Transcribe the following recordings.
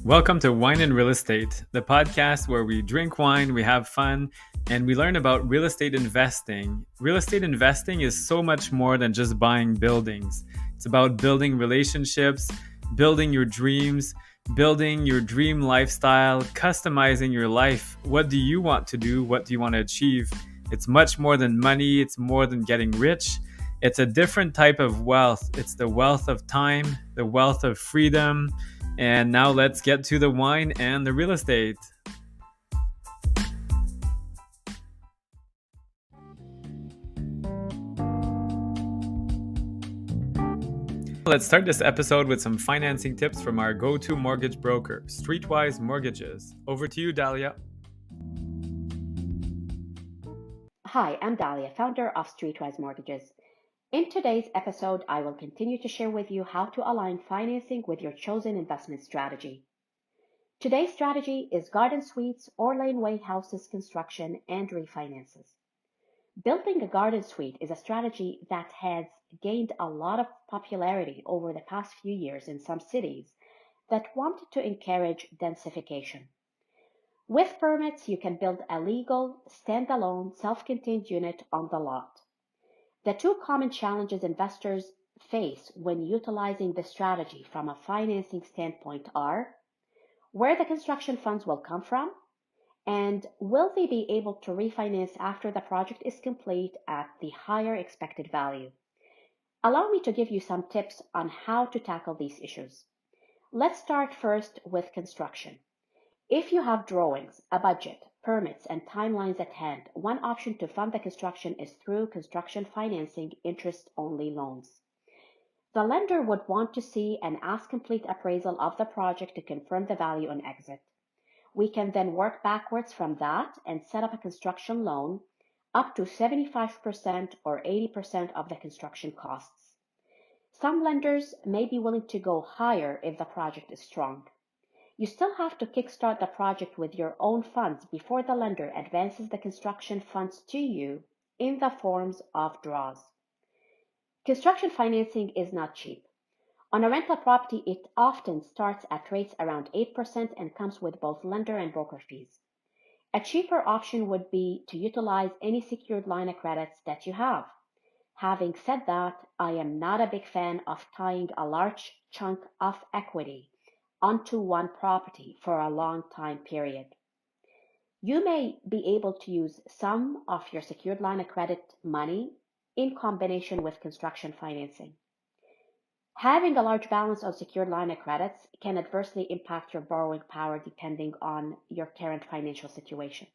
Welcome to Wine and Real Estate, the podcast where we drink wine, we have fun, and we learn about real estate investing. Real estate investing is so much more than just buying buildings. It's about building relationships, building your dreams, building your dream lifestyle, customizing your life. What do you want to do? What do you want to achieve? It's much more than money. It's more than getting rich. It's a different type of wealth. It's the wealth of time, the wealth of freedom. And now let's get to the wine and the real estate. Let's start this episode with some financing tips from our go-to mortgage broker, Streetwise Mortgages. Over to you, Dahlia. Hi, I'm Dahlia, founder of Streetwise Mortgages. In today's episode, I will continue to share with you how to align financing with your chosen investment strategy. Today's strategy is garden suites or laneway houses construction and refinances. Building a garden suite is a strategy that has gained a lot of popularity over the past few years in some cities that wanted to encourage densification. With permits, you can build a legal, standalone, self-contained unit on the lot. The two common challenges investors face when utilizing this strategy from a financing standpoint are where the construction funds will come from, and will they be able to refinance after the project is complete at the higher expected value? Allow me to give you some tips on how to tackle these issues. Let's start first with construction. If you have drawings, a budget, permits, and timelines at hand, one option to fund the construction is through construction financing interest-only loans. The lender would want to see an as-complete appraisal of the project to confirm the value on exit. We can then work backwards from that and set up a construction loan up to 75% or 80% of the construction costs. Some lenders may be willing to go higher if the project is strong. You still have to kickstart the project with your own funds before the lender advances the construction funds to you in the forms of draws. Construction financing is not cheap. On a rental property, it often starts at rates around 8% and comes with both lender and broker fees. A cheaper option would be to utilize any secured line of credits that you have. Having said that, I am not a big fan of tying a large chunk of equity onto one property for a long time period. You may be able to use some of your secured line of credit money in combination with construction financing. Having a large balance on secured line of credits can adversely impact your borrowing power depending on your current financial situation.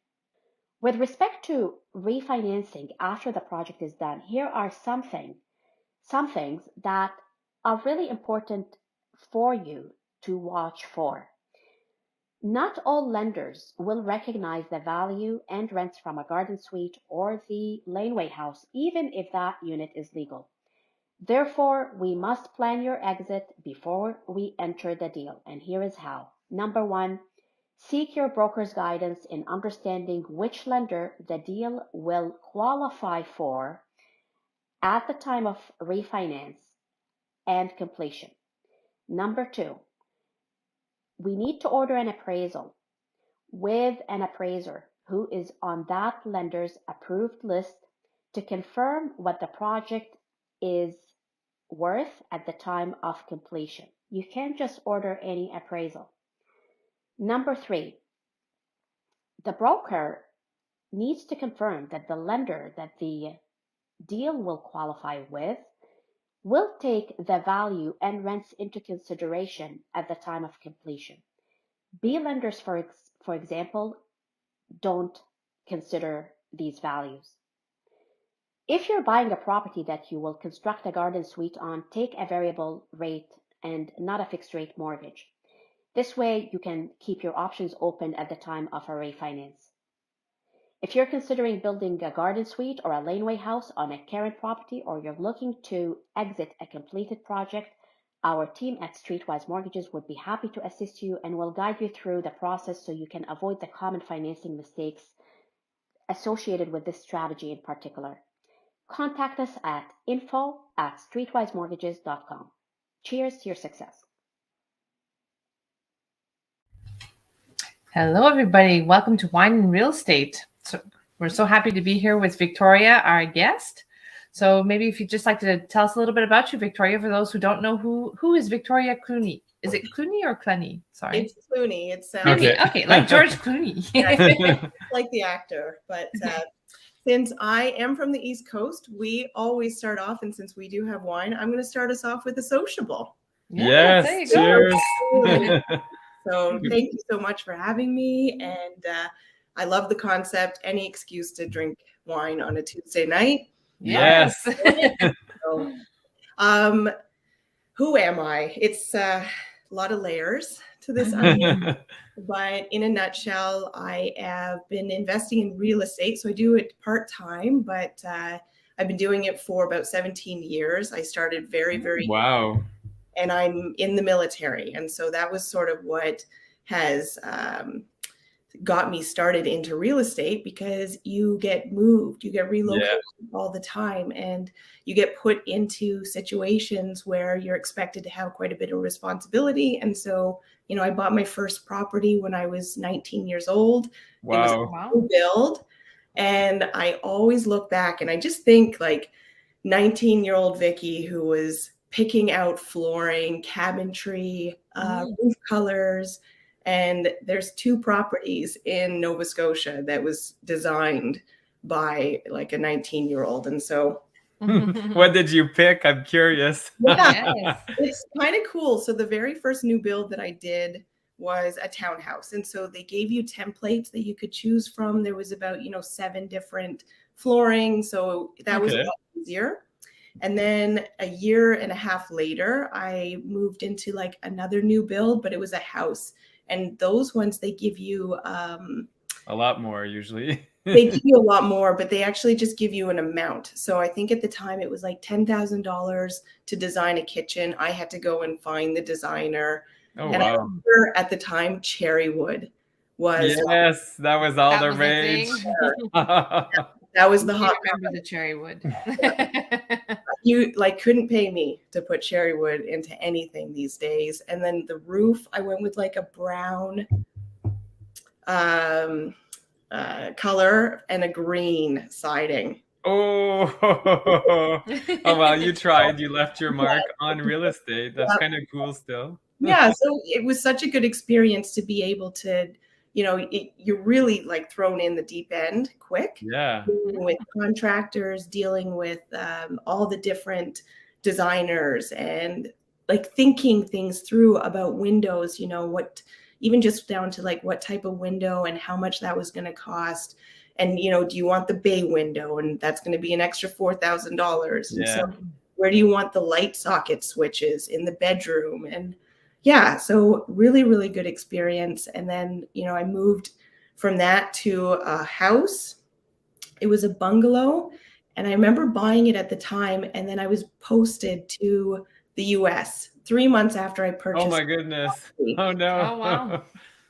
With respect to refinancing after the project is done, here are some things that are really important for you to watch for. Not all lenders will recognize the value and rents from a garden suite or the laneway house, even if that unit is legal. Therefore, we must plan your exit before we enter the deal, and here is how. Number one, seek your broker's guidance in understanding which lender the deal will qualify for at the time of refinance and completion. Number two, we need to order an appraisal with an appraiser who is on that lender's approved list to confirm what the project is worth at the time of completion. You can't just order any appraisal. Number three, the broker needs to confirm that the lender that the deal will qualify with will take the value and rents into consideration at the time of completion. B lenders, for example, don't consider these values. If you're buying a property that you will construct a garden suite on, take a variable rate and not a fixed rate mortgage. This way you can keep your options open at the time of a refinance. If you're considering building a garden suite or a laneway house on a current property, or you're looking to exit a completed project, our team at Streetwise Mortgages would be happy to assist you and will guide you through the process so you can avoid the common financing mistakes associated with this strategy in particular. Contact us at info@streetwisemortgages.com. Cheers to your success. Hello, everybody. Welcome to Wine and Real Estate. So we're so happy to be here with Victoria, our guest. So maybe if you'd just like to tell us a little bit about you, Victoria, for those who don't know who is Victoria Cluney. Is it Cluney or Cluney? Sorry. It's Cluney. It's Cluney. Okay, like George Clooney. like the actor. But since I am from the East Coast, we always start off, and since we do have wine, I'm going to start us off with a sociable. Yes, there you cheers. So thank you so much for having me. And I love the concept. Any excuse to drink wine on a Tuesday night. Yes. So, who am I? It's a lot of layers to this onion. But in a nutshell, I have been investing in real estate. So I do it part-time, but I've been doing it for about 17 years. I started very wow. And I'm in the military. And so that was sort of what has got me started into real estate, because you get moved, you get relocated all the time, and you get put into situations where you're expected to have quite a bit of responsibility. And so, you know, I bought my first property when I was 19 years old. Wow. It was a new build. And I always look back and I just think like 19-year-old Vicky, who was picking out flooring, cabinetry, roof colors. And there's 2 properties in Nova Scotia that was designed by like a 19-year-old. And so what did you pick? I'm curious. Yeah, it's kind of cool. So the very first new build that I did was a townhouse. And so they gave you templates that you could choose from. There was about, 7 different flooring. So that was a lot easier. And then a year and a half later, I moved into like another new build, but it was a house. And those ones, they give you a lot more usually. They give you a lot more, but they actually just give you an amount. So I think at the time it was like $10,000 to design a kitchen. I had to go and find the designer. Oh, and wow. I remember at the time cherry wood was that was all the rage. That was the hot. I remember the cherry wood. You like couldn't pay me to put cherry wood into anything these days. And then the roof, I went with like a brown color and a green siding. Oh, oh well, you tried. You left your mark on real estate. That's kind of cool still. Yeah, so it was such a good experience to be able to, you're really like thrown in the deep end quick. Yeah. Dealing with contractors, dealing with all the different designers, and like thinking things through about windows, what, even just down to like what type of window and how much that was going to cost. And, do you want the bay window? And that's going to be an extra $4,000. And so where do you want the light socket switches in the bedroom? And yeah, so really, really good experience. And then, I moved from that to a house. It was a bungalow. And I remember buying it at the time. And then I was posted to the US 3 months after I purchased. Oh my goodness. Oh no. Oh wow.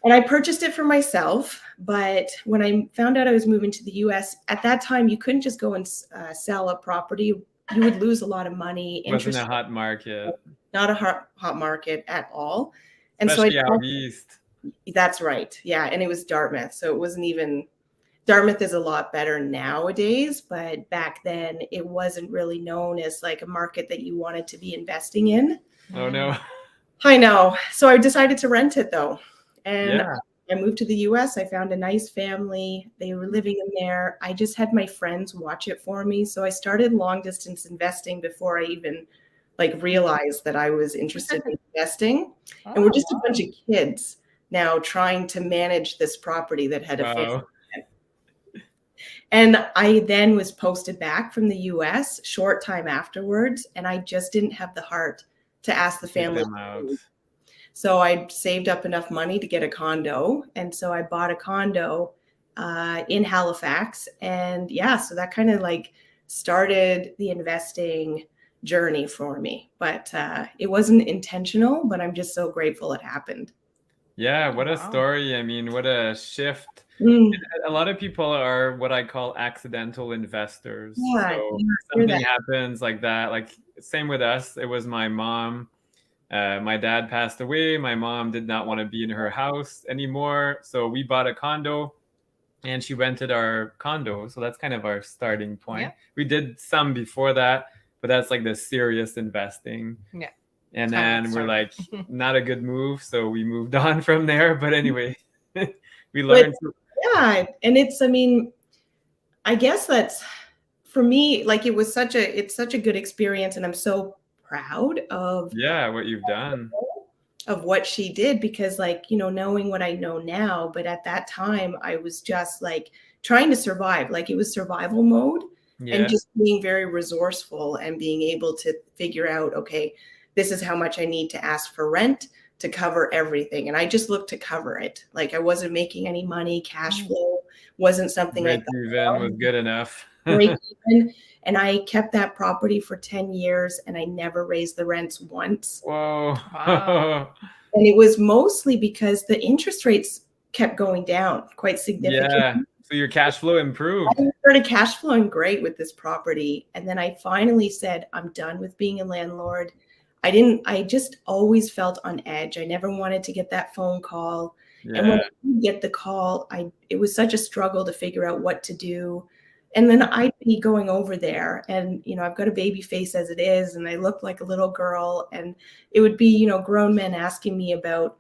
And I purchased it for myself. But when I found out I was moving to the US, at that time, you couldn't just go and sell a property. You would lose a lot of money. It wasn't a hot market. Not a hot market at all. And especially so out east. That's right. Yeah. And it was Dartmouth. So it wasn't even, Dartmouth is a lot better nowadays, but back then it wasn't really known as like a market that you wanted to be investing in. Oh no. I know. So I decided to rent it though. And I moved to the US. I found a nice family. They were living in there. I just had my friends watch it for me. So I started long distance investing before I even like realized that I was interested in investing. And we're just a bunch of kids now trying to manage this property that had a family. And I then was posted back from the US short time afterwards. And I just didn't have the heart to ask the family. So I saved up enough money to get a condo. And so I bought a condo in Halifax. And yeah, so that kind of like started the investing journey for me. But it wasn't intentional, but I'm just so grateful it happened. Yeah, what a story. I mean, what a shift. A lot of people are what I call accidental investors. So something happens like that. Like same with us. It was my mom. My dad passed away. My mom did not want to be in her house anymore. So we bought a condo and she rented our condo. So that's kind of our starting point. Yeah. We did some before that, but that's like the serious investing. Yeah. And How it then we're like, started. not a good move. So we moved on from there. But anyway, we learned. Yeah. And it's, I mean, I guess that's for me, like it's such a good experience. And I'm so proud of What you've done. of what she did, because like, you know, knowing what I know now, but at that time I was just like trying to survive, like it was survival mode, and just being very resourceful and being able to figure out, okay, this is how much I need to ask for rent to cover everything. And I just looked to cover it. Like I wasn't making any money, cash flow wasn't something I Break even was good enough. break even. And I kept that property for 10 years and I never raised the rents once. Whoa. Wow. And it was mostly because the interest rates kept going down quite significantly. Yeah. So your cash flow improved. I started cash flowing great with this property. And then I finally said, I'm done with being a landlord. I just always felt on edge. I never wanted to get that phone call. Yeah. And when I did get the call, it was such a struggle to figure out what to do. And then I'd be going over there and, you know, I've got a baby face as it is, and I look like a little girl. And it would be, you know, grown men asking me about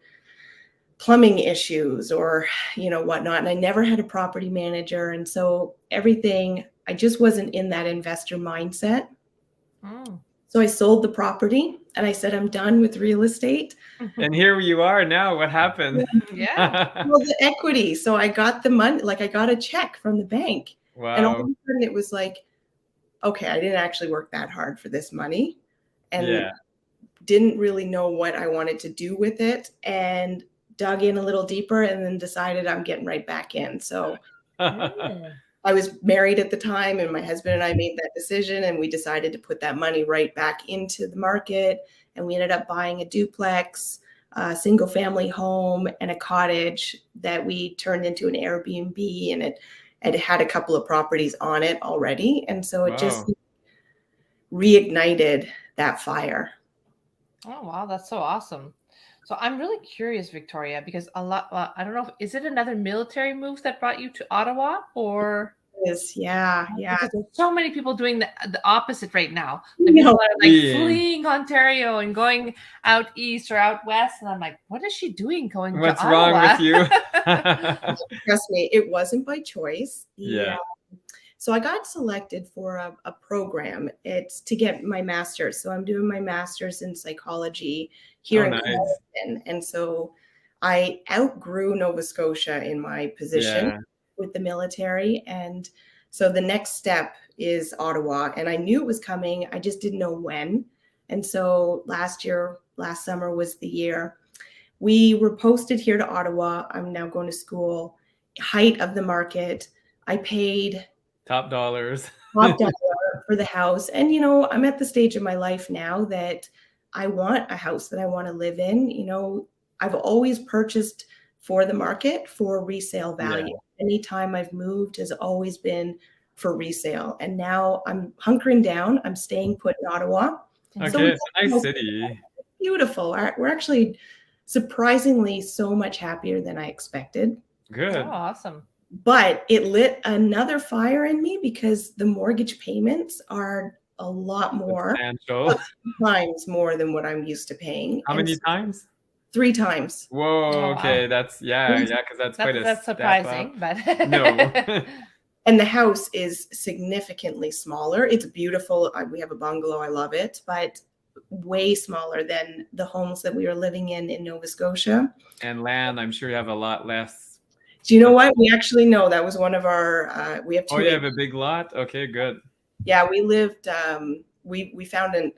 plumbing issues or, you know, whatnot. And I never had a property manager. And so everything, I just wasn't in that investor mindset. Mm. So I sold the property and I said, I'm done with real estate. And here you are now. What happened? Yeah. Well, the equity. So I got the money, like I got a check from the bank. Wow. And all of a sudden it was like, okay, I didn't actually work that hard for this money and didn't really know what I wanted to do with it, and dug in a little deeper and then decided I'm getting right back in. So I was married at the time and my husband and I made that decision and we decided to put that money right back into the market. And we ended up buying a duplex, a single family home, and a cottage that we turned into an Airbnb, and it had a couple of properties on it already. And so it just reignited that fire. Oh, wow. That's so awesome. So I'm really curious, Victoria, because a lot, I don't know, is it another military move that brought you to Ottawa, or? Yes, yeah. Because there's so many people doing the opposite right now. The people are like fleeing Ontario and going out east or out west, and I'm like, what is she doing going to Ottawa? What's wrong with you? Trust me, it wasn't by choice. Yeah. So I got selected for a program. It's to get my master's. So I'm doing my master's in psychology here in Boston. And so I outgrew Nova Scotia in my position with the military. And so the next step is Ottawa. And I knew it was coming. I just didn't know when. And so last summer was the year. We were posted here to Ottawa. I'm now going to school. Height of the market. I paid top dollar for the house. And, you know, I'm at the stage of my life now that I want a house that I want to live in. You know, I've always purchased for the market for resale value. Anytime I've moved has always been for resale. And now I'm hunkering down. I'm staying put in Ottawa. Okay, so it's a nice city. Beautiful. We're actually surprisingly so much happier than I expected. Good. Oh, awesome. But it lit another fire in me because the mortgage payments are a lot more, times more than what I'm used to paying. How many times? 3 times. Whoa. Okay. Wow. That's because that's surprising, but no. And the house is significantly smaller. It's beautiful. We have a bungalow. I love it, but way smaller than the homes that we were living in Nova Scotia. And land, I'm sure you have a lot less. Do you know what? We actually know that was one of our, we have 2 acres. You have a big lot? Okay, good. Yeah, we lived, we found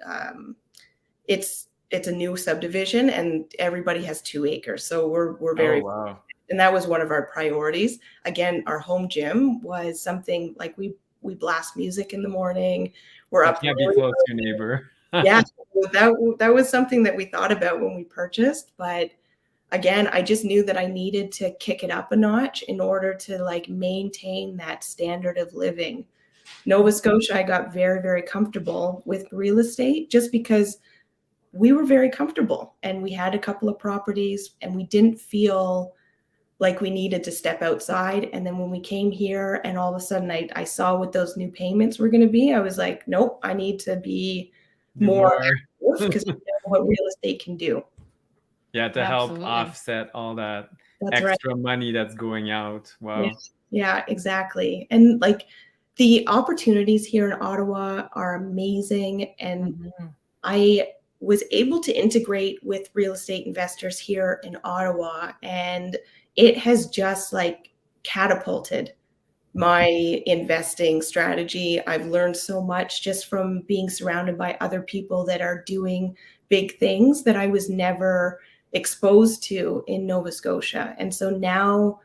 it's a new subdivision and everybody has 2 acres. So we're very, wow. And that was one of our priorities. Again, our home gym was something like we blast music in the morning. We're up. Can't be close to your neighbor. Yeah, that was something that we thought about when we purchased, but again, I just knew that I needed to kick it up a notch in order to like maintain that standard of living. Nova Scotia, I got very, very comfortable with real estate just because we were very comfortable, and we had a couple of properties, and we didn't feel like we needed to step outside. And then when we came here and all of a sudden I saw what those new payments were going to be, I was like, nope, I need to be Do more more. because I know what real estate can do. Yeah, to help Absolutely. offset all that That's right. extra money that's going out. Wow. Yeah, exactly. And like the opportunities here in Ottawa are amazing. And Mhm. I was able to integrate with real estate investors here in Ottawa, and it has just like catapulted my investing strategy. I've learned so much just from being surrounded by other people that are doing big things that I was never exposed to in Nova Scotia. And so now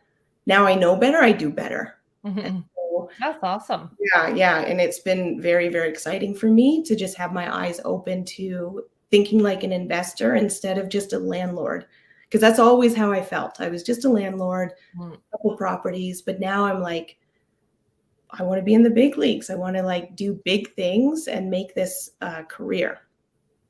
I know better, I do better. And Mhm. so, That's awesome. yeah. And it's been very, very exciting for me to just have my eyes open to thinking like an investor instead of just a landlord. Because that's always how I felt. I was just a landlord, Mm. a couple properties, but now I'm like, I want to be in the big leagues. I want to like do big things and make this career.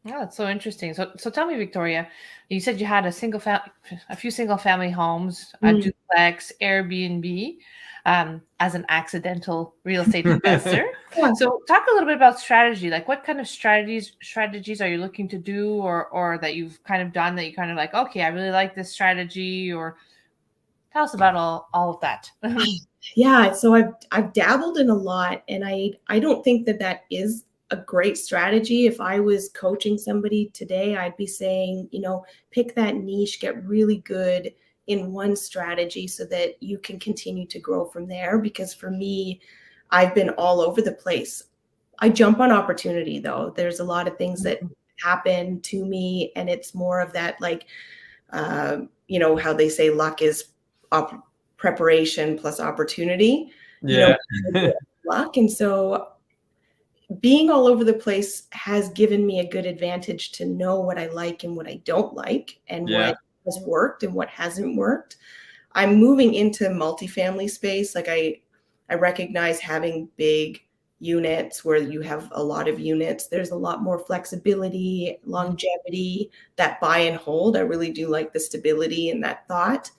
Yeah, that's so interesting. So tell me, Victoria, you said you had a few single family homes, a Mm. duplex, Airbnb, as an accidental real estate investor. Yeah. So talk a little bit about strategy. Like, what kind of strategies are you looking to do, or that you've kind of done that you kind of like, okay, I really like this strategy, or tell us about all of that. Yeah, so I've dabbled in a lot, and I don't think that is a great strategy. If I was coaching somebody today, I'd be saying, pick that niche, get really good in one strategy so that you can continue to grow from there. Because for me, I've been all over the place. I jump on opportunity though. There's a lot of things that happen to me, and it's more of that like, how they say luck is preparation plus opportunity. Yeah. Luck. And so being all over the place has given me a good advantage to know what I like and what I don't like, and Yeah. what has worked and what hasn't worked. I'm moving into multifamily space. Like I recognize having big units where you have a lot of units. There's a lot more flexibility, longevity, that buy and hold. I really do like the stability and that thought.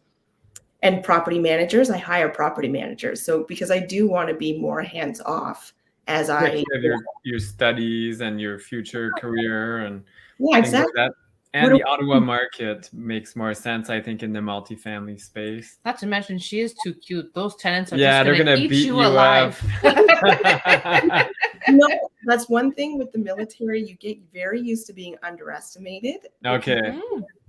And property managers, I hire property managers. So because I do want to be more hands off as Especially I, of your studies and your future career and yeah, things like exactly. that. And the Ottawa market makes more sense, I think, in the multifamily space. Not to mention, she is too cute. Those tenants are Yeah, just they're going to gonna eat beat you you alive. That's one thing with the military. You get very used to being underestimated. Okay.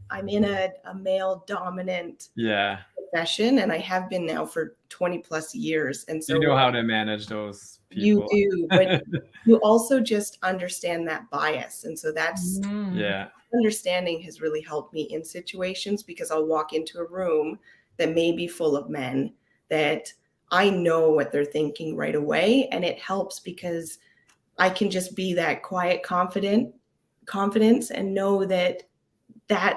I'm in a male dominant profession, and I have been now for 20 plus years. And so you know how to manage those you people. do, but you also just understand that bias. And so that's understanding has really helped me in situations, because I'll walk into a room that may be full of men that I know what they're thinking right away. And it helps because I can just be that quiet, confidence and know that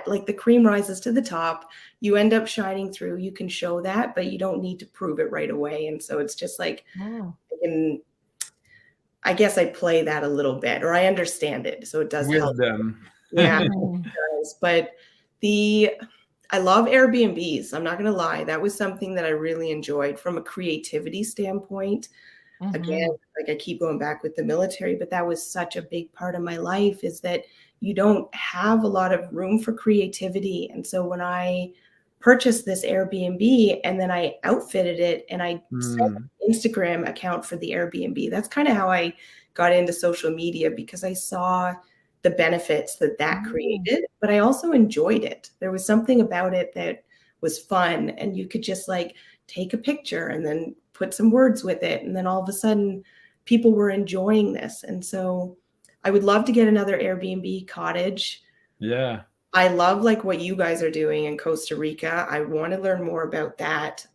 like the cream rises to the top, you end up shining through. You can show that, but you don't need to prove it right away. And so it's just like, I guess I play that a little bit, or I understand it. So it does help. Yeah, it does. But I love Airbnbs. I'm not going to lie. That was something that I really enjoyed from a creativity standpoint. Again, like I keep going back with the military, but that was such a big part of my life, is that you don't have a lot of room for creativity. And so when I purchased this Airbnb and then I outfitted it and I set an Instagram account for the Airbnb, that's kind of how I got into social media, because I saw the benefits that created, but I also enjoyed it. There was something about it that was fun, and you could just like take a picture and then put some words with it. And then all of a sudden people were enjoying this. And so I would love to get another Airbnb cottage. Yeah. I love like what you guys are doing in Costa Rica. I want to learn more about that.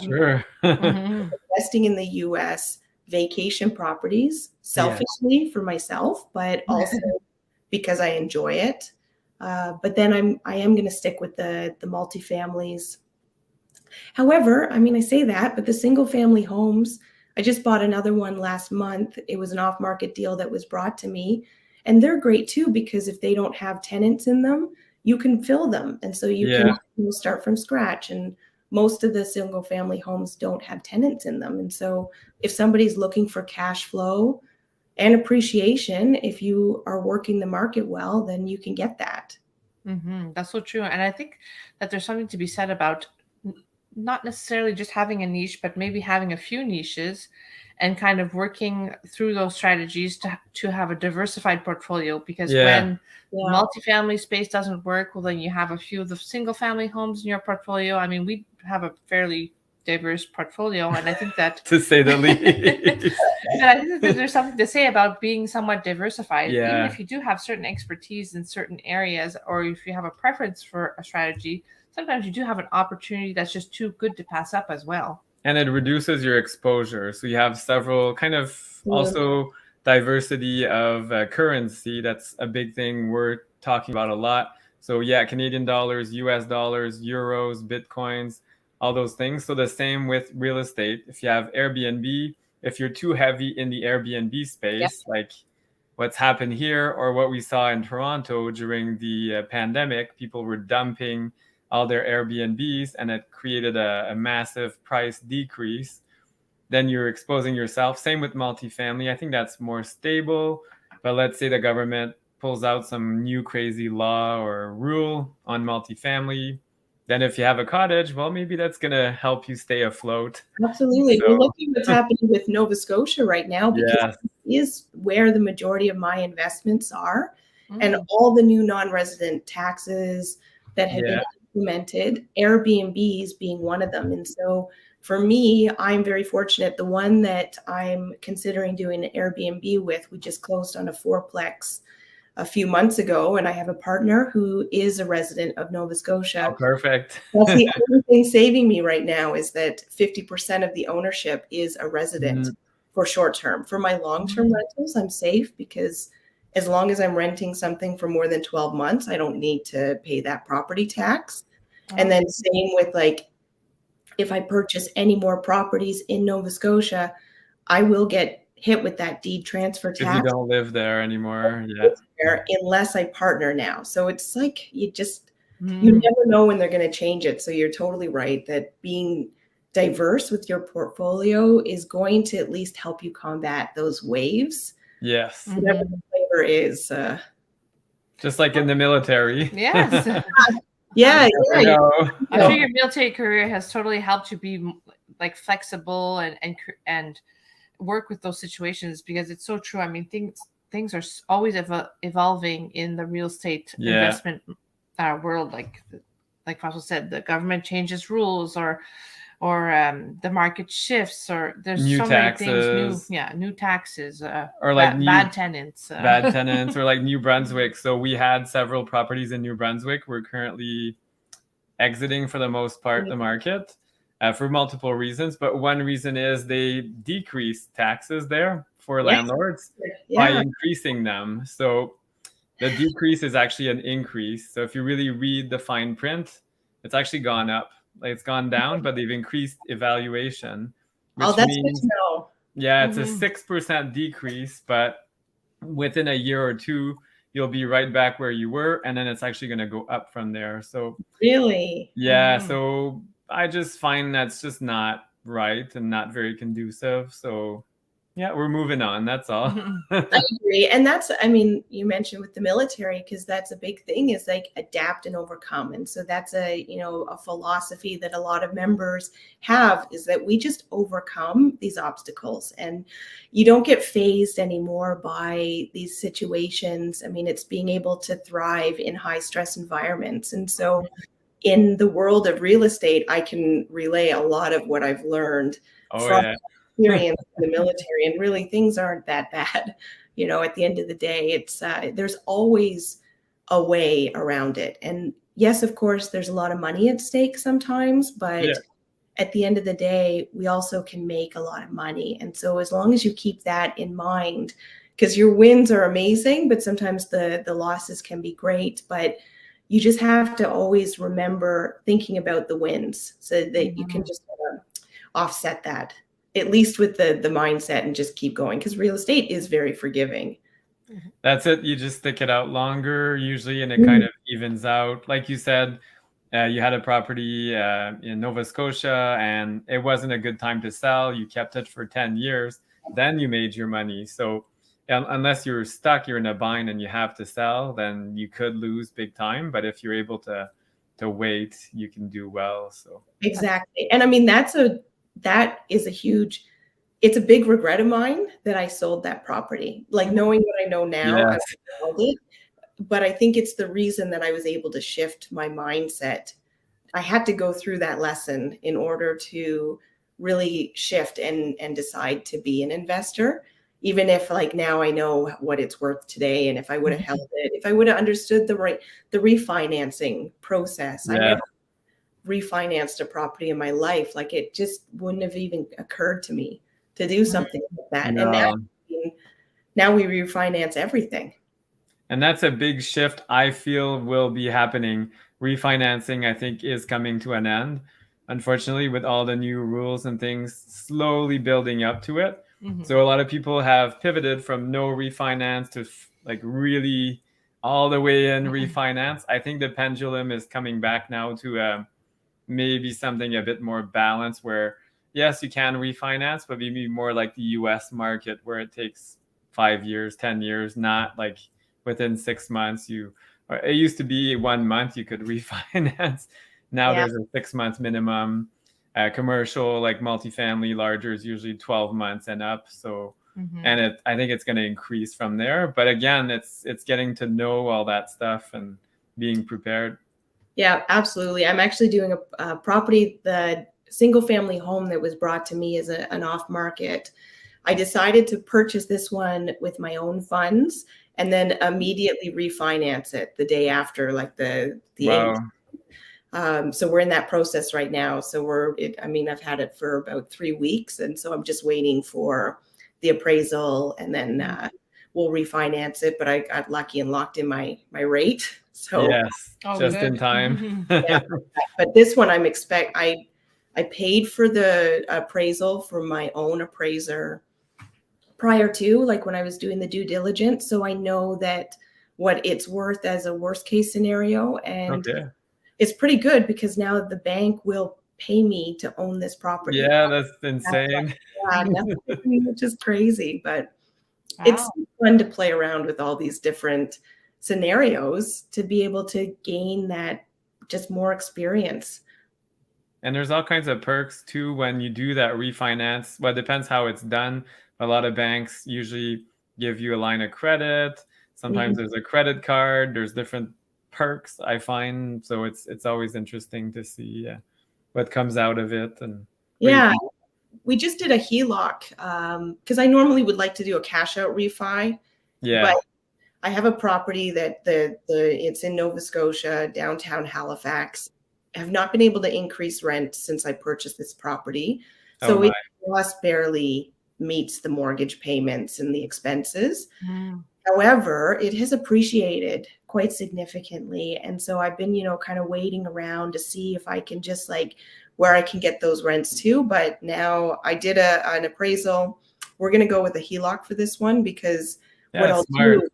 Sure. Investing in the US, vacation properties, selfishly for myself, but also because I enjoy it. But then I am going to stick with the multifamilies. However, I mean, I say that, but the single family homes, I just bought another one last month. It was an off-market deal that was brought to me, And they're great too, because if they don't have tenants in them, you can fill them. And so you can start from scratch. And most of the single family homes don't have tenants in them. And so if somebody's looking for cash flow and appreciation, if you are working the market well, then you can get that. That's so true. And I think that there's something to be said about not necessarily just having a niche, but maybe having a few niches and kind of working through those strategies to have a diversified portfolio. Because when multifamily space doesn't work, well, then you have a few of the single family homes in your portfolio. I mean, we have a fairly diverse portfolio, and I think that to say the least. But I think that there's something to say about being somewhat diversified. Yeah. Even if you do have certain expertise in certain areas, or if you have a preference for a strategy, sometimes you do have an opportunity that's just too good to pass up as well. And it reduces your exposure. So you have several kind of also diversity of currency. That's a big thing we're talking about a lot. So yeah, Canadian dollars, US dollars, euros, Bitcoins, all those things. So the same with real estate. If you have Airbnb, if you're too heavy in the Airbnb space, like what's happened here or what we saw in Toronto during the pandemic, people were dumping all their Airbnbs and it created a massive price decrease. Then you're exposing yourself. Same with multifamily. I think that's more stable. But let's say the government pulls out some new crazy law or rule on multifamily. Then if you have a cottage, well, maybe that's going to help you stay afloat. Absolutely. So, we're looking at what's happening with Nova Scotia right now, because it is where the majority of my investments are. And all the new non-resident taxes that have been implemented, Airbnbs being one of them. And so for me, I'm very fortunate. The one that I'm considering doing an Airbnb with, we just closed on a fourplex a few months ago, and I have a partner who is a resident of Nova Scotia. Oh, perfect. That's the only thing saving me right now, is that 50% of the ownership is a resident for short term. For my long-term rentals, I'm safe, because as long as I'm renting something for more than 12 months, I don't need to pay that property tax. And then same with, like, if I purchase any more properties in Nova Scotia, I will get hit with that deed transfer tax. If you don't live there anymore, unless I partner now. So it's like, you just, you never know when they're going to change it. So you're totally right that being diverse with your portfolio is going to at least help you combat those waves. Yes. Whatever the flavor is. Just like in the military. Yes. I'm sure your military career has totally helped you be like flexible and work with those situations, because it's so true. I mean, things are always evolving in the real estate investment world. Like Fossil said, the government changes rules, or the market shifts, or there's new so taxes. Many things, new taxes, or like bad tenants, or like New Brunswick. So we had several properties in New Brunswick. We're currently exiting for the most part the market for multiple reasons. But one reason is they decreased taxes there for landlords by increasing them. So the decrease is actually an increase. So if you really read the fine print, it's actually gone up. Like, it's gone down, but they've increased evaluation. Which that's means, good to know. Yeah, it's a 6% decrease, but within a year or two, you'll be right back where you were, and then it's actually going to go up from there. So really, so I just find that's just not right and not very conducive. So we're moving on. That's all. I agree. And that's, I mean, you mentioned with the military, because that's a big thing, is like adapt and overcome. And so that's a philosophy that a lot of members have, is that we just overcome these obstacles, and you don't get phased anymore by these situations. I mean, it's being able to thrive in high stress environments. And so in the world of real estate, I can relay a lot of what I've learned from experience in the military, and really things aren't that bad. At the end of the day, it's there's always a way around it. And yes, of course, there's a lot of money at stake sometimes, but at the end of the day, we also can make a lot of money. And so as long as you keep that in mind, because your wins are amazing, but sometimes the losses can be great, but you just have to always remember thinking about the wins, so that you can just offset that, at least with the mindset, and just keep going, because real estate is very forgiving. That's it. You just stick it out longer usually, and it kind of evens out. Like you said, you had a property in Nova Scotia, and it wasn't a good time to sell. You kept it for 10 years, then you made your money. So unless you're stuck, you're in a bind and you have to sell, then you could lose big time. But if you're able to wait, you can do well. So Exactly. And I mean, that is a huge, it's a big regret of mine that I sold that property. Like knowing what I know now, I yes, sold it. But I think it's the reason that I was able to shift my mindset. I had to go through that lesson in order to really shift and decide to be an investor. Even if like now I know what it's worth today, and if I would have held it, if I would have understood the refinancing process, I yeah. never refinanced a property in my life. Like it just wouldn't have even occurred to me to do something like that. And No. now we refinance everything. And that's a big shift I feel will be happening. Refinancing, I think, is coming to an end, unfortunately, with all the new rules and things slowly building up to it. So a lot of people have pivoted from no refinance to like really all the way in refinance. I think the pendulum is coming back now to maybe something a bit more balanced where, yes, you can refinance, but maybe more like the US market where it takes 5 years, 10 years, not like within 6 months. It used to be 1 month you could refinance. Now there's a 6 month minimum. Commercial, like multifamily, larger is usually 12 months and up. So, and I think it's going to increase from there. But again, it's getting to know all that stuff and being prepared. Yeah, absolutely. I'm actually doing a property, the single family home that was brought to me as an off market. I decided to purchase this one with my own funds and then immediately refinance it the day after, like the Wow. 8th. So we're in that process right now. So I've had it for about 3 weeks. And so I'm just waiting for the appraisal, and then we'll refinance it. But I got lucky and locked in my rate. So yes, just in time. yeah, but this one I paid for the appraisal from my own appraiser prior to, like when I was doing the due diligence. So I know that what it's worth as a worst case scenario. And Okay. it's pretty good because now the bank will pay me to own this property. Yeah, that's insane. Which is crazy, but it's fun to play around with all these different scenarios to be able to gain that just more experience. And there's all kinds of perks too when you do that refinance. Well, it depends how it's done. A lot of banks usually give you a line of credit. Sometimes there's a credit card. There's different perks, I find. So it's always interesting to see what comes out of it. And yeah, we just did a HELOC because I normally would like to do a cash out refi. Yeah. But I have a property that it's in Nova Scotia, downtown Halifax. I have not been able to increase rent since I purchased this property. So it just barely meets the mortgage payments and the expenses. However, it has appreciated quite significantly. And so I've been, kind of waiting around to see if I can just like where I can get those rents to. But now I did an appraisal. We're going to go with a HELOC for this one because what I'll do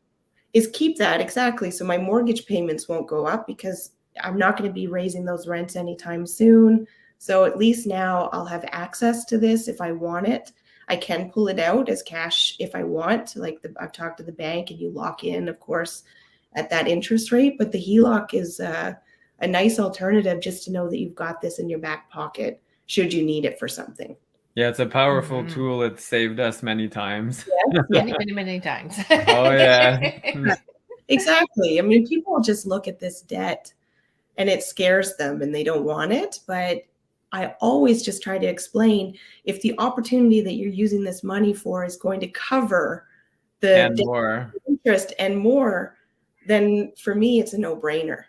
is keep that exactly. So my mortgage payments won't go up because I'm not going to be raising those rents anytime soon. So at least now I'll have access to this if I want it. I can pull it out as cash if I want. Like I've talked to the bank and you lock in, of course, at that interest rate. But the HELOC is a nice alternative just to know that you've got this in your back pocket should you need it for something. Yeah, it's a powerful tool. It saved us many times. Many times. Oh, yeah. Exactly. I mean, people just look at this debt and it scares them and they don't want it. But I always just try to explain if the opportunity that you're using this money for is going to cover the more interest and more, then for me, it's a no-brainer.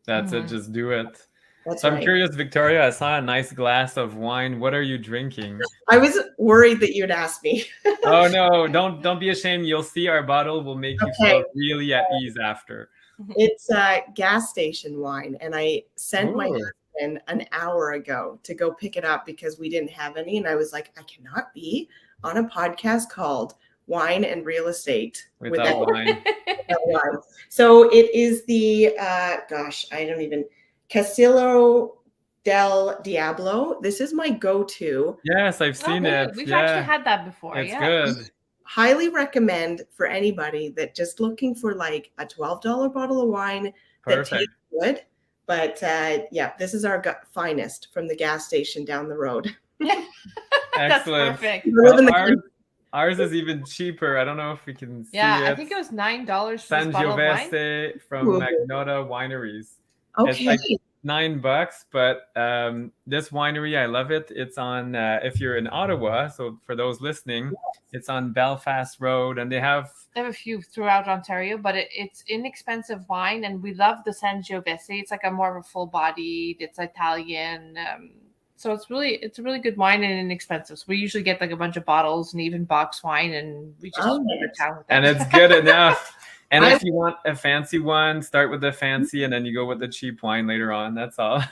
That's it. Just do it. That's so right. I'm curious, Victoria, I saw a nice glass of wine. What are you drinking? I was worried that you'd ask me. Oh, no, don't be ashamed. You'll see our bottle will make you feel really at ease after. It's gas station wine. And I sent my husband an hour ago to go pick it up because we didn't have any. And I was like, I cannot be on a podcast called wine and real estate Without wine. wine. So it is the, Castillo del Diablo. This is my go-to. Yes, I've seen Okay, it. we've Yeah, actually had that before. it's Yeah. good. Highly recommend for anybody that just looking for like a $12 bottle of wine that Perfect. tastes good. But this is our finest from the gas station down the road. That's Excellent. perfect. Well, ours is even cheaper. I don't know if we can see Yeah, it. I think it was $9 for this San bottle of wine. Giovese from Ooh. Magnota Wineries. Okay. It's like $9, but this winery, I love it. It's on, if you're in Ottawa, so for those listening, it's on Belfast Road, and they have a few throughout Ontario, but it's inexpensive wine, and we love the San Giovese. It's like a more of a full-bodied, it's Italian, so it's a really good wine and inexpensive. So we usually get like a bunch of bottles and even box wine, and we just go to town with that. And it's good enough. And if you want a fancy one, start with the fancy, and then you go with the cheap wine later on. That's all.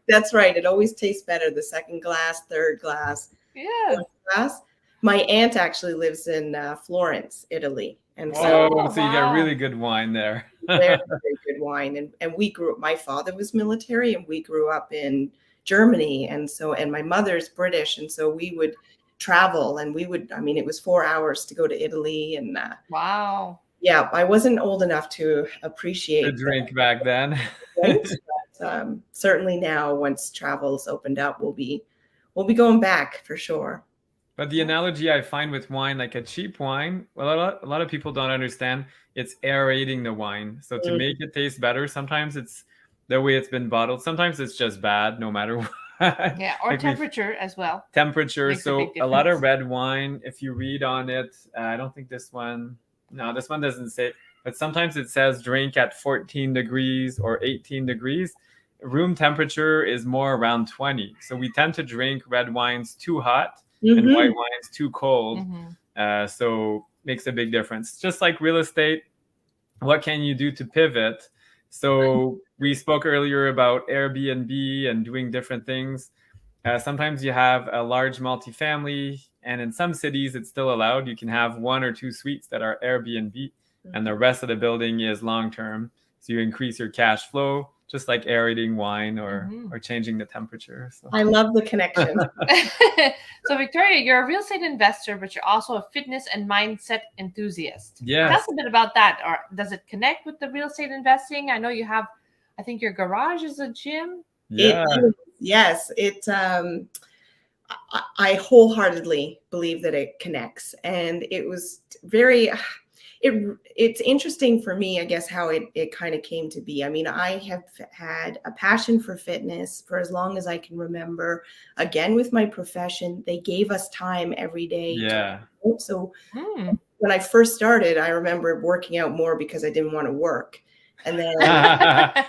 That's right. It always tastes better the second glass, third glass, fourth glass. My aunt actually lives in Florence, Italy, and so you get really good wine there. Very, very good wine. And we grew up. My father was military, and we grew up in Germany, and my mother's British, and so we would travel, and it was 4 hours to go to Italy, and wow. Yeah, I wasn't old enough to appreciate the drink back then. But, certainly now, once travel's opened up, we'll be going back for sure. But the analogy I find with wine, like a cheap wine, well, a lot of people don't understand. It's aerating the wine, so to make it taste better, sometimes it's the way it's been bottled. Sometimes it's just bad, no matter what. Yeah, or like temperature as well. Temperature. So a lot of red wine, if you read on it, I don't think this one. No, this one doesn't say, but sometimes it says drink at 14 degrees or 18 degrees. Room temperature is more around 20. So we tend to drink red wines too hot and white wines too cold. So makes a big difference. Just like real estate, what can you do to pivot? So we spoke earlier about Airbnb and doing different things. Sometimes you have a large multifamily, and in some cities it's still allowed. You can have 1 or 2 suites that are Airbnb, and the rest of the building is long-term. So you increase your cash flow, just like aerating wine or changing the temperature. So. I love the connection. So Victoria, you're a real estate investor, but you're also a fitness and mindset enthusiast. Yes. Tell us a bit about that. Or does it connect with the real estate investing? I know you have, I think your garage is a gym. Yeah. Yes, I wholeheartedly believe that it connects, and it was very. It's interesting for me, I guess, how it kind of came to be. I mean, I have had a passion for fitness for as long as I can remember. Again, with my profession, they gave us time every day. Yeah. So when I first started, I remember working out more because I didn't want to work. And then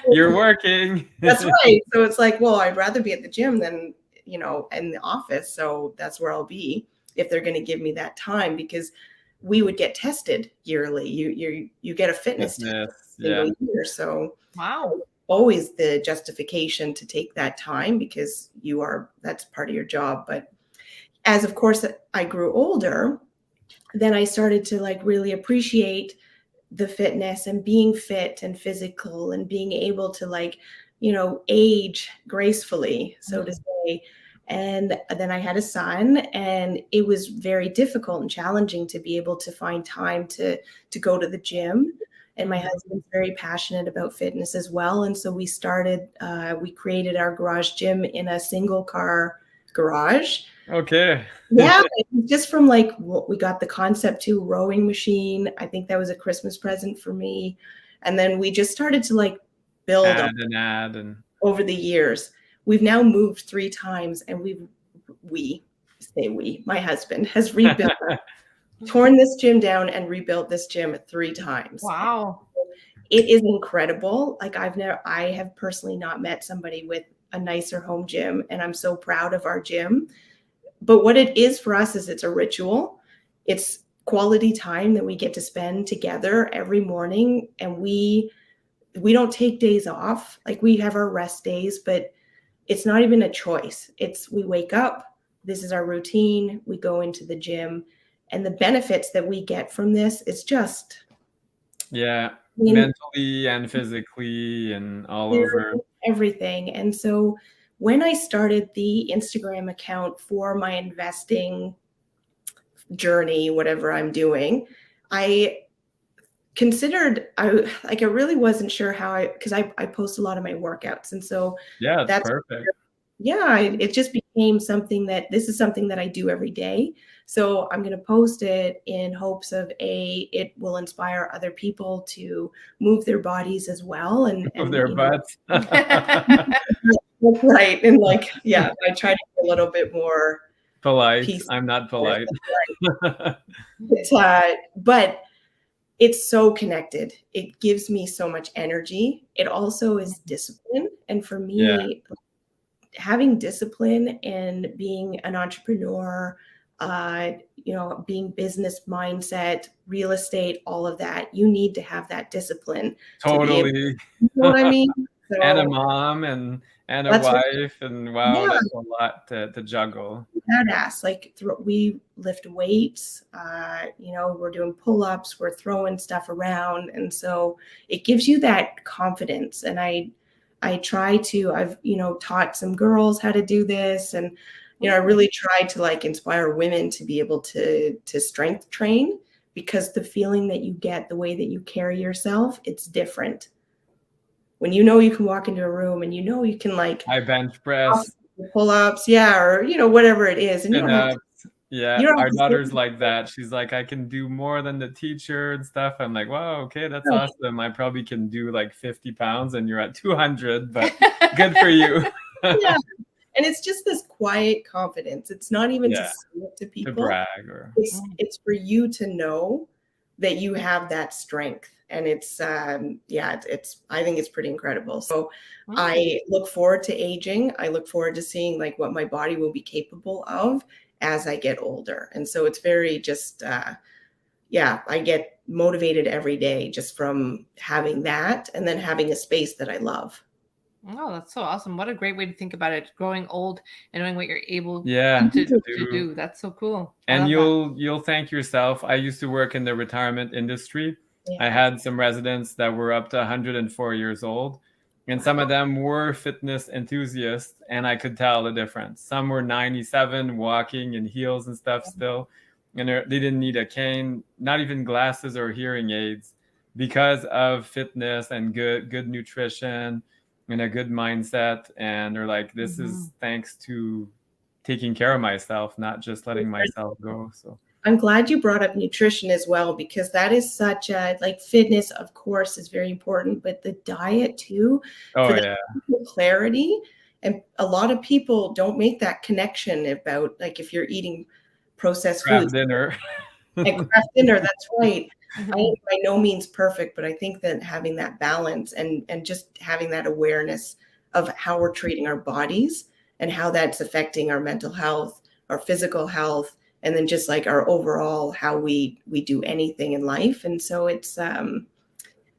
you're working. That's right. So it's like, well, I'd rather be at the gym than, in the office. So that's where I'll be if they're going to give me that time, because we would get tested yearly. You get a fitness test single year. So wow, always the justification to take that time because that's part of your job. But as of course I grew older, then I started to really appreciate the fitness and being fit and physical and being able to age gracefully, so to say. And then I had a son, and it was very difficult and challenging to be able to find time to go to the gym. And my husband's very passionate about fitness as well. And so we created our garage gym in a single car garage. Okay. Yeah, just from what we got the concept to rowing machine. I think that was a Christmas present for me. And then we just started to build add over the years. We've now moved 3 times, and my husband has rebuilt, torn this gym down and rebuilt this gym 3 times. Wow. It is incredible. I have personally not met somebody with a nicer home gym, and I'm so proud of our gym. But what it is for us is it's a ritual. It's quality time that we get to spend together every morning, and we don't take days off. We have our rest days, but it's not even a choice. We wake up, this is our routine, we go into the gym, And the benefits that we get from this is just mentally and physically and all over everything. And so when I started the Instagram account for my investing journey, whatever I'm doing, I considered, I really wasn't sure how because I post a lot of my workouts. And so that's perfect. It just became something this is something that I do every day. So I'm going to post it in hopes of it will inspire other people to move their bodies as well. And move their butts. Right. And I try to be a little bit more polite. I'm not polite. But it's so connected. It gives me so much energy. It also is discipline. And for me, having discipline and being an entrepreneur, being business mindset, real estate, all of that, you need to have that discipline. Totally. You know what I mean? So, and a mom and a wife, and wow, that's a lot to juggle. Badass. We lift weights, we're doing pull-ups, we're throwing stuff around. And so it gives you that confidence. And I try to, I've, taught some girls how to do this. And, I really try to inspire women to be able to strength train, because the feeling that you get, the way that you carry yourself, it's different. When you can walk into a room and you can I bench press, pull-ups, or whatever it is, and our daughter's like that. She's like, I can do more than the teacher and stuff. I'm like, wow, okay, that's awesome. I probably can do 50 pounds, and you're at 200, but good for you. And it's just this quiet confidence. It's not even to say it to people, to brag, or it's for you to know that you have that strength. And it's I think it's pretty incredible. So I look forward to aging. I look forward to seeing what my body will be capable of as I get older. And so it's very just, I get motivated every day just from having that, and then having a space that I love. Oh, that's so awesome. What a great way to think about it. Growing old and knowing what you're able to do. That's so cool. And you'll thank yourself. I used to work in the retirement industry. I had some residents that were up to 104 years old, and some of them were fitness enthusiasts, and I could tell the difference. Some were 97, walking in heels and stuff still, and they didn't need a cane, not even glasses or hearing aids, because of fitness and good nutrition and a good mindset. And they're like, this is thanks to taking care of myself, not just letting myself go. So I'm glad you brought up nutrition as well, because that is such a fitness, of course, is very important, but the diet too, for the clarity. And a lot of people don't make that connection about if you're eating processed foods. Dinner. Craft dinner, that's right. I am by no means perfect, but I think that having that balance and just having that awareness of how we're treating our bodies and how that's affecting our mental health, our physical health, and then just our overall how we do anything in life. And so it's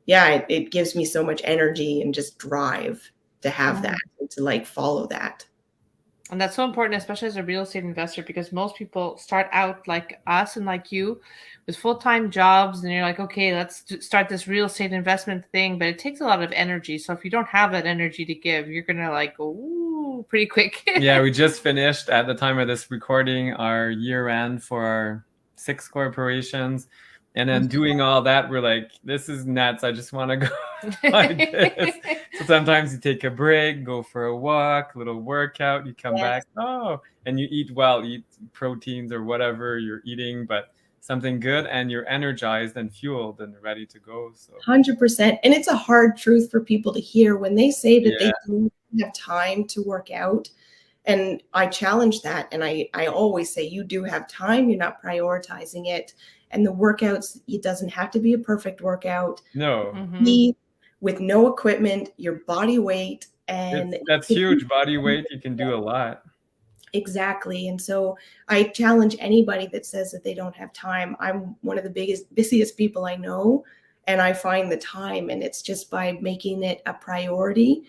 it gives me so much energy and just drive to have that and to follow that. And that's so important, especially as a real estate investor, because most people start out like us and like you with full-time jobs, and you're like, okay, let's start this real estate investment thing, but it takes a lot of energy. So if you don't have that energy to give, you're going to go pretty quick. We just finished at the time of this recording our year end for our 6 corporations. And then doing all that, we're like, this is nuts. I just want to go like this. So sometimes you take a break, go for a walk, little workout, you come back, and you eat well, eat proteins or whatever you're eating, but something good, and you're energized and fueled and ready to go. So 100%. And it's a hard truth for people to hear when they say that they don't have time to work out. And I challenge that. And I always say, you do have time, you're not prioritizing it. And the workouts, it doesn't have to be a perfect workout. No. With no equipment, your body weight. And that's huge. Body weight, you can do a lot. Exactly. And so I challenge anybody that says that they don't have time. I'm one of the busiest people I know, and I find the time. And it's just by making it a priority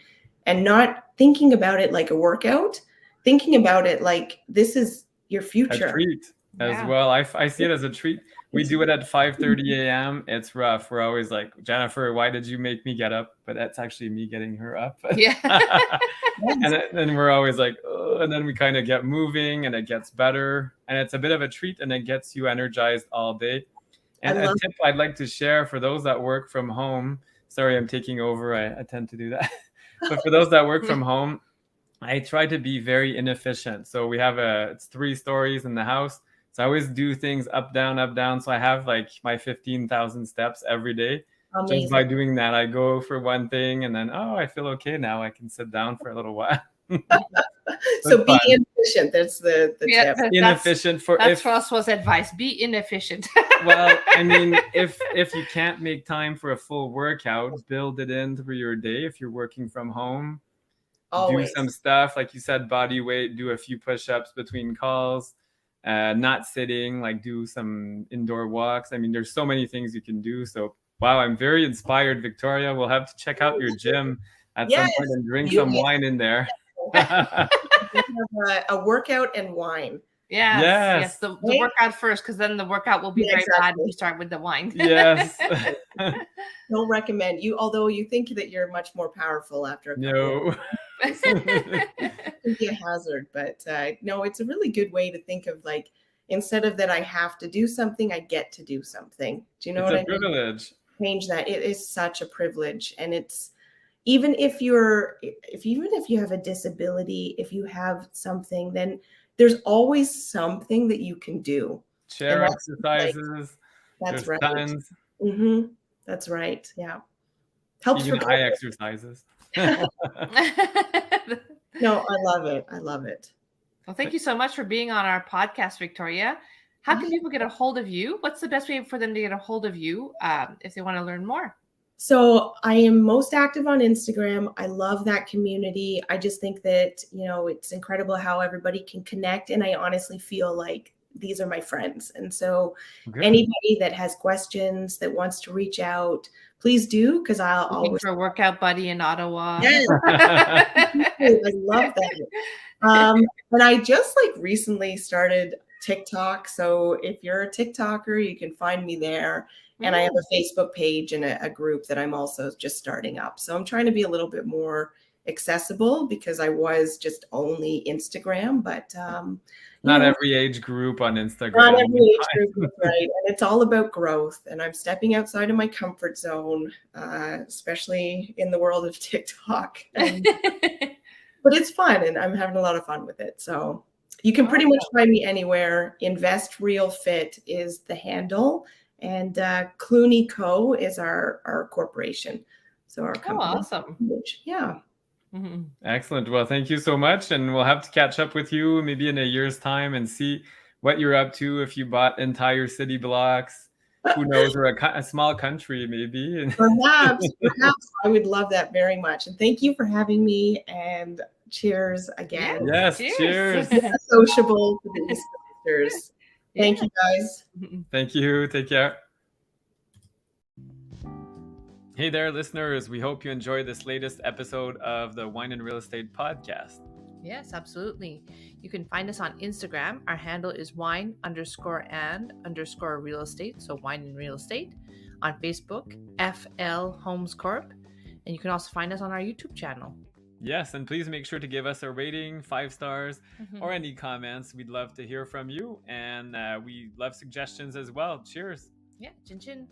and not thinking about it like a workout, thinking about it like this is your future. A treat. as Yeah. well. I see it as a treat. We do it at 5:30 a.m. It's rough. We're always like, Jennifer, why did you make me get up? But that's actually me getting her up. Yeah. And then we're always like, oh, and then we kind of get moving and it gets better. And it's a bit of a treat and it gets you energized all day. And a tip I'd like to share for those that work from home. Sorry, I'm taking over. I tend to do that. But for those that work from home, I try to be very inefficient. So we have it's 3 stories in the house. So I always do things up, down, up, down. So I have like my 15,000 steps every day. Amazing. Just by doing that, I go for one thing and then, oh, I feel okay now. I can sit down for a little while. So be inefficient. That's the tip. Inefficient that's for us was advice. Be inefficient. Well, I mean, if you can't make time for a full workout, build it in through your day. If you're working from home, Always. do some stuff, like you said, body weight, do a few push-ups between calls, not sitting, like do some indoor walks. I mean, there's so many things you can do. So, wow, I'm very inspired, Victoria. We'll have to check out your gym at some point and drink some wine in there. Have a workout and wine. Yes. The workout first, because then the workout will be very bad if you start with the wine. Yes. Don't recommend you, although you think that you're much more powerful after a couple. It can be a hazard, but no, it's a really good way to think of, like, instead of that I have to do something, I get to do something. Do you know what I mean? It's a privilege. Change that. It is such a privilege, and it's even if you have a disability, if you have something, then there's always something that you can do. Chair exercises. That's right. Tons. Mm-hmm. That's right. Yeah. Helps even for eye exercises. No, I love it. I love it. Well, thank you so much for being on our podcast, Victoria. How can people get a hold of you? What's the best way for them to get a hold of you if they want to learn more? So I am most active on Instagram. I love that community. I just think that, it's incredible how everybody can connect. And I honestly feel like these are my friends. And so anybody that has questions, that wants to reach out, please do, because I'll always for a workout buddy in Ottawa. Yes. I love that. And I just recently started TikTok. So if you're a TikToker, you can find me there. And I have a Facebook page and a group that I'm also just starting up. So I'm trying to be a little bit more accessible, because I was just only Instagram, but not every age group on Instagram. Not every age group, right? And it's all about growth. And I'm stepping outside of my comfort zone, especially in the world of TikTok. But it's fun, and I'm having a lot of fun with it. So you can pretty much find me anywhere. Invest Real Fit is the handle. And Cluney Co. is our corporation. So our company. Oh, awesome. Yeah. Mm-hmm. Excellent. Well, thank you so much. And we'll have to catch up with you maybe in a year's time and see what you're up to, if you bought entire city blocks. Who knows, or a small country maybe. Perhaps. I would love that very much. And thank you for having me. And cheers again. Yes, cheers. Sociable to the East Coasters. Thank you, guys. Thank you. Take care. Hey there, listeners. We hope you enjoyed this latest episode of the Wine and Real Estate podcast. Yes, absolutely. You can find us on Instagram. Our handle is wine_and_real estate. So wine and real estate. On Facebook, FL Homes Corp. And you can also find us on our YouTube channel. Yes, and please make sure to give us a rating, 5 stars, or any comments. We'd love to hear from you, and we love suggestions as well. Cheers. Yeah, chin chin.